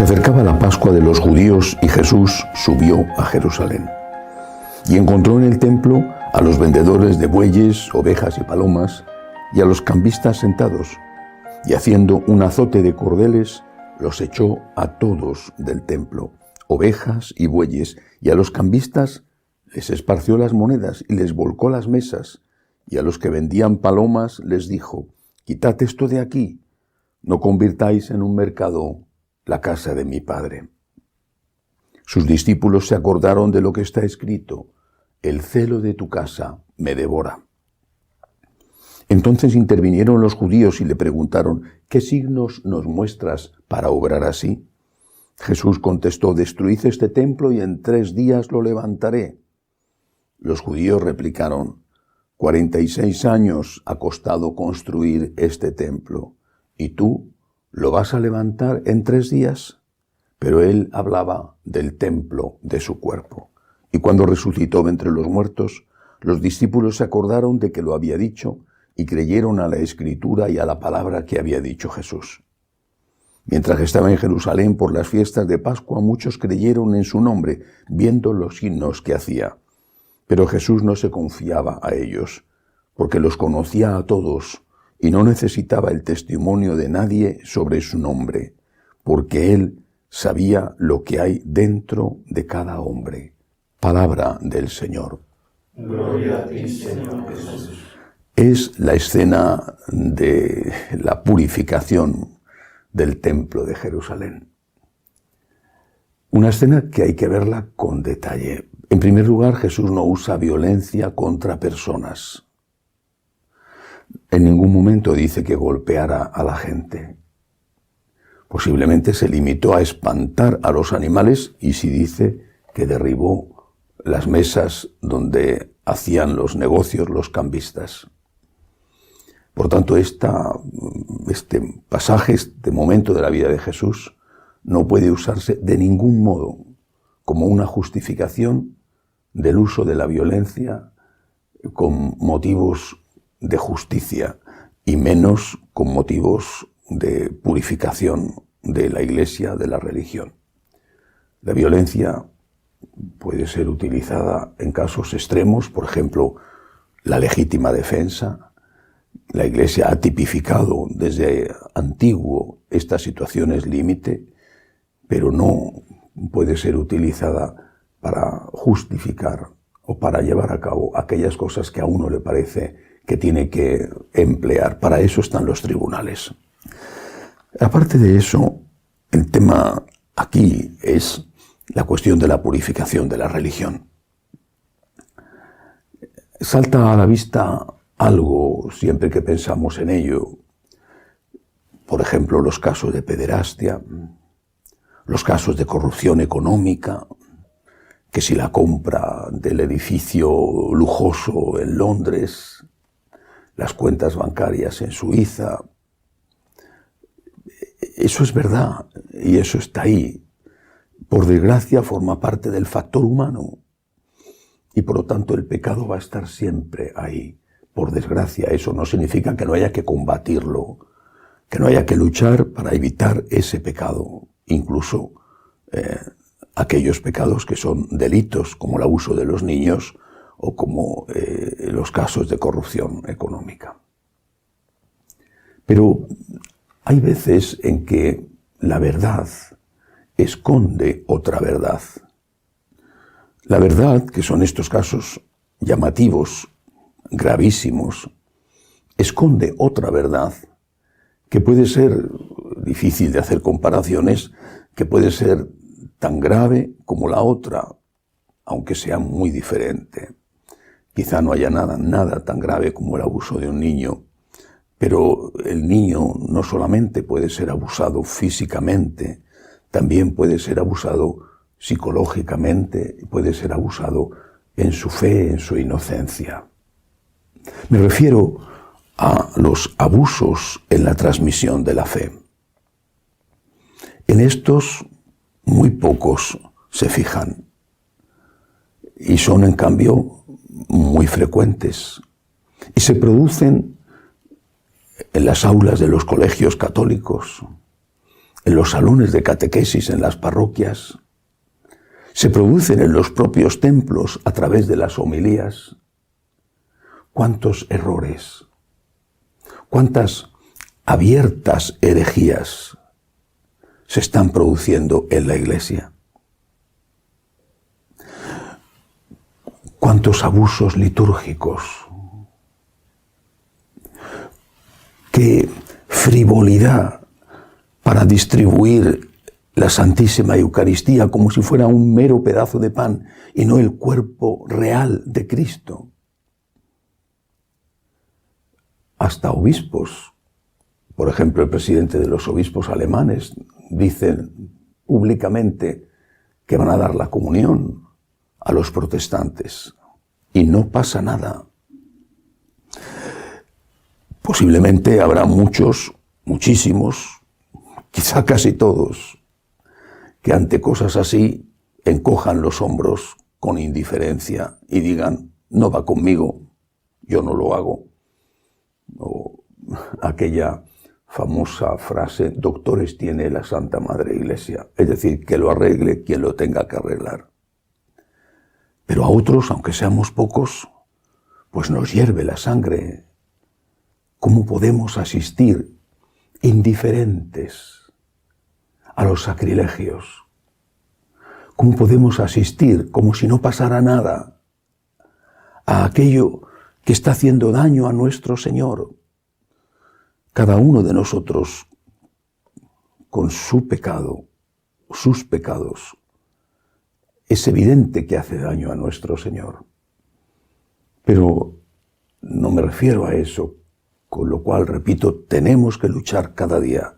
Se acercaba la Pascua de los judíos y Jesús subió a Jerusalén. Y encontró en el templo a los vendedores de bueyes, ovejas y palomas, y a los cambistas sentados, y haciendo un azote de cordeles, los echó a todos del templo, ovejas y bueyes, y a los cambistas les esparció las monedas y les volcó las mesas, y a los que vendían palomas les dijo: quitad esto de aquí, no convirtáis en un mercado la casa de mi Padre. Sus discípulos se acordaron de lo que está escrito: el celo de tu casa me devora. Entonces intervinieron los judíos y le preguntaron: ¿qué signos nos muestras para obrar así? Jesús contestó: destruid este templo y en 3 días lo levantaré. Los judíos replicaron: 46 años ha costado construir este templo, ¿y tú lo vas a levantar en 3 días? Pero él hablaba del templo de su cuerpo. Y cuando resucitó de entre los muertos, los discípulos se acordaron de que lo había dicho y creyeron a la Escritura y a la palabra que había dicho Jesús. Mientras estaba en Jerusalén por las fiestas de Pascua, muchos creyeron en su nombre, viendo los signos que hacía. Pero Jesús no se confiaba a ellos, porque los conocía a todos y no necesitaba el testimonio de nadie sobre su nombre, porque él sabía lo que hay dentro de cada hombre. Palabra del Señor. Gloria a ti, Señor Jesús. Es la escena de la purificación del templo de Jerusalén. Una escena que hay que verla con detalle. En primer lugar, Jesús no usa violencia contra personas. En ningún momento dice que golpeara a la gente. Posiblemente se limitó a espantar a los animales y sí dice que derribó las mesas donde hacían los negocios los cambistas. Por tanto, este pasaje, este momento de la vida de Jesús, no puede usarse de ningún modo como una justificación del uso de la violencia con motivos de justicia y menos con motivos de purificación de la Iglesia, de la religión. La violencia puede ser utilizada en casos extremos, por ejemplo, la legítima defensa. La Iglesia ha tipificado desde antiguo estas situaciones límite, pero no puede ser utilizada para justificar o para llevar a cabo aquellas cosas que a uno le parece que tiene que emplear. Para eso están los tribunales. Aparte de eso, el tema aquí es la cuestión de la purificación de la religión. Salta a la vista algo siempre que pensamos en ello. Por ejemplo, los casos de pederastia, los casos de corrupción económica, que si la compra del edificio lujoso en Londres, las cuentas bancarias en Suiza. Eso es verdad y eso está ahí. Por desgracia forma parte del factor humano y por lo tanto el pecado va a estar siempre ahí. Por desgracia, eso no significa que no haya que combatirlo, que no haya que luchar para evitar ese pecado, incluso aquellos pecados que son delitos, como el abuso de los niños o como los casos de corrupción económica. Pero hay veces en que la verdad esconde otra verdad. La verdad, que son estos casos llamativos, gravísimos, esconde otra verdad que puede ser difícil de hacer comparaciones, que puede ser tan grave como la otra, aunque sea muy diferente. Quizá no haya nada tan grave como el abuso de un niño, pero el niño no solamente puede ser abusado físicamente, también puede ser abusado psicológicamente, puede ser abusado en su fe, en su inocencia. Me refiero a los abusos en la transmisión de la fe. En estos muy pocos se fijan y son en cambio muy frecuentes y se producen en las aulas de los colegios católicos, en los salones de catequesis en las parroquias, se producen en los propios templos a través de las homilías. ¿Cuántos errores? ¿Cuántas abiertas herejías se están produciendo en la Iglesia? ¿Cuántos abusos litúrgicos? ¿Qué frivolidad para distribuir la Santísima Eucaristía como si fuera un mero pedazo de pan y no el cuerpo real de Cristo? Hasta obispos, por ejemplo, el presidente de los obispos alemanes, dicen públicamente que van a dar la comunión a los protestantes y no pasa nada. Posiblemente habrá muchos, muchísimos, quizá casi todos, que ante cosas así encojan los hombros con indiferencia y digan, no va conmigo, yo no lo hago. O aquella famosa frase, doctores tiene la Santa Madre Iglesia, es decir, que lo arregle quien lo tenga que arreglar. Pero a otros, aunque seamos pocos, pues nos hierve la sangre. ¿Cómo podemos asistir indiferentes a los sacrilegios? ¿Cómo podemos asistir como si no pasara nada a aquello que está haciendo daño a nuestro Señor? Cada uno de nosotros, con su pecado, sus pecados, es evidente que hace daño a nuestro Señor. Pero no me refiero a eso, con lo cual, repito, tenemos que luchar cada día.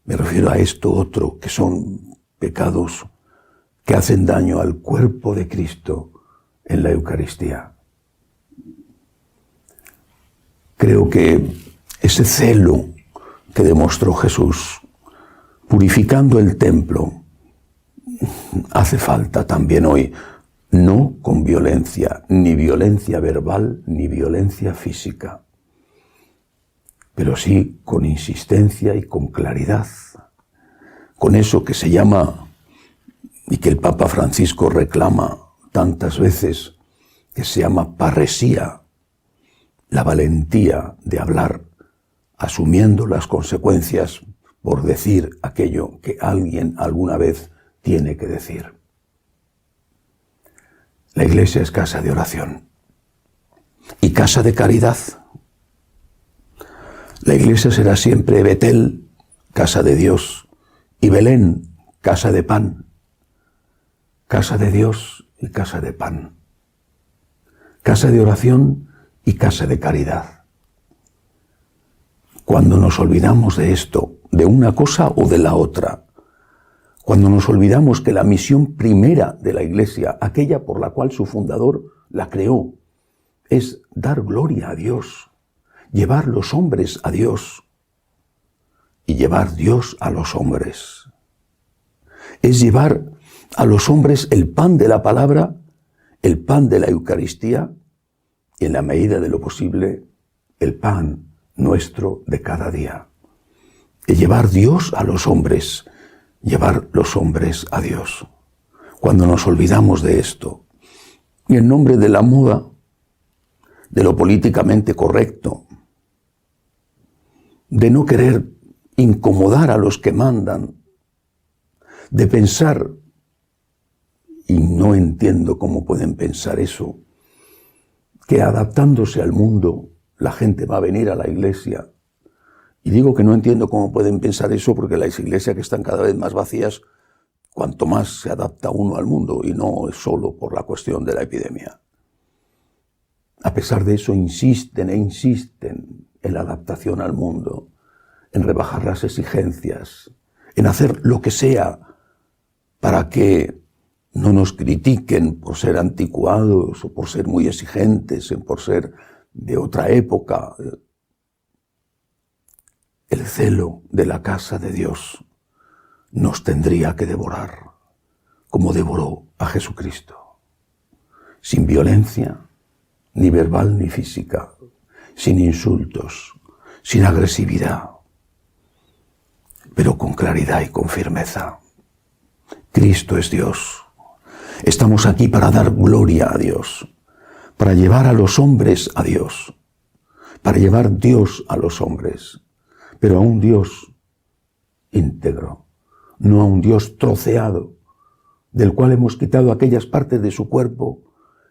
Me refiero a esto otro, que son pecados que hacen daño al cuerpo de Cristo en la Eucaristía. Creo que ese celo que demostró Jesús, purificando el templo, hace falta también hoy, no con violencia, ni violencia verbal, ni violencia física, pero sí con insistencia y con claridad, con eso que se llama, y que el Papa Francisco reclama tantas veces, que se llama parresía, la valentía de hablar, asumiendo las consecuencias por decir aquello que alguien alguna vez tiene que decir. La Iglesia es casa de oración y casa de caridad. La Iglesia será siempre Betel, casa de Dios, y Belén, casa de pan. Casa de Dios y casa de pan. Casa de oración y casa de caridad. Cuando nos olvidamos de esto, de una cosa o de la otra, cuando nos olvidamos que la misión primera de la Iglesia, aquella por la cual su fundador la creó, es dar gloria a Dios, llevar los hombres a Dios y llevar Dios a los hombres. Es llevar a los hombres el pan de la palabra, el pan de la Eucaristía y en la medida de lo posible el pan nuestro de cada día. Es llevar Dios a los hombres, llevar los hombres a Dios. Cuando nos olvidamos de esto, y en nombre de la moda, de lo políticamente correcto, de no querer incomodar a los que mandan, de pensar, y no entiendo cómo pueden pensar eso, que adaptándose al mundo la gente va a venir a la Iglesia. Y digo que no entiendo cómo pueden pensar eso porque las iglesias que están cada vez más vacías, cuanto más se adapta uno al mundo, y no es solo por la cuestión de la epidemia. A pesar de eso insisten e insisten en la adaptación al mundo, en rebajar las exigencias, en hacer lo que sea para que no nos critiquen por ser anticuados o por ser muy exigentes, por ser de otra época. El celo de la casa de Dios nos tendría que devorar, como devoró a Jesucristo, sin violencia, ni verbal ni física, sin insultos, sin agresividad, pero con claridad y con firmeza. Cristo es Dios. Estamos aquí para dar gloria a Dios, para llevar a los hombres a Dios, para llevar Dios a los hombres, pero a un Dios íntegro, no a un Dios troceado, del cual hemos quitado aquellas partes de su cuerpo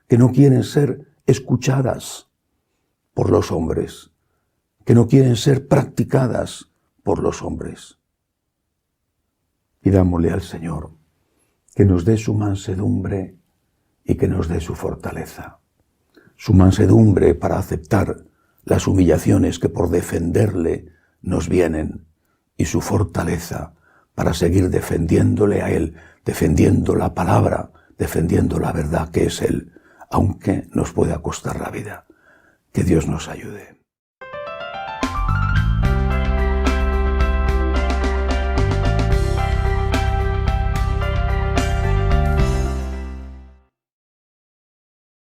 que no quieren ser escuchadas por los hombres, que no quieren ser practicadas por los hombres. Pidámosle al Señor que nos dé su mansedumbre y que nos dé su fortaleza. Su mansedumbre para aceptar las humillaciones que por defenderle nos vienen, y su fortaleza para seguir defendiéndole a Él, defendiendo la palabra, defendiendo la verdad que es Él, aunque nos pueda costar la vida. Que Dios nos ayude.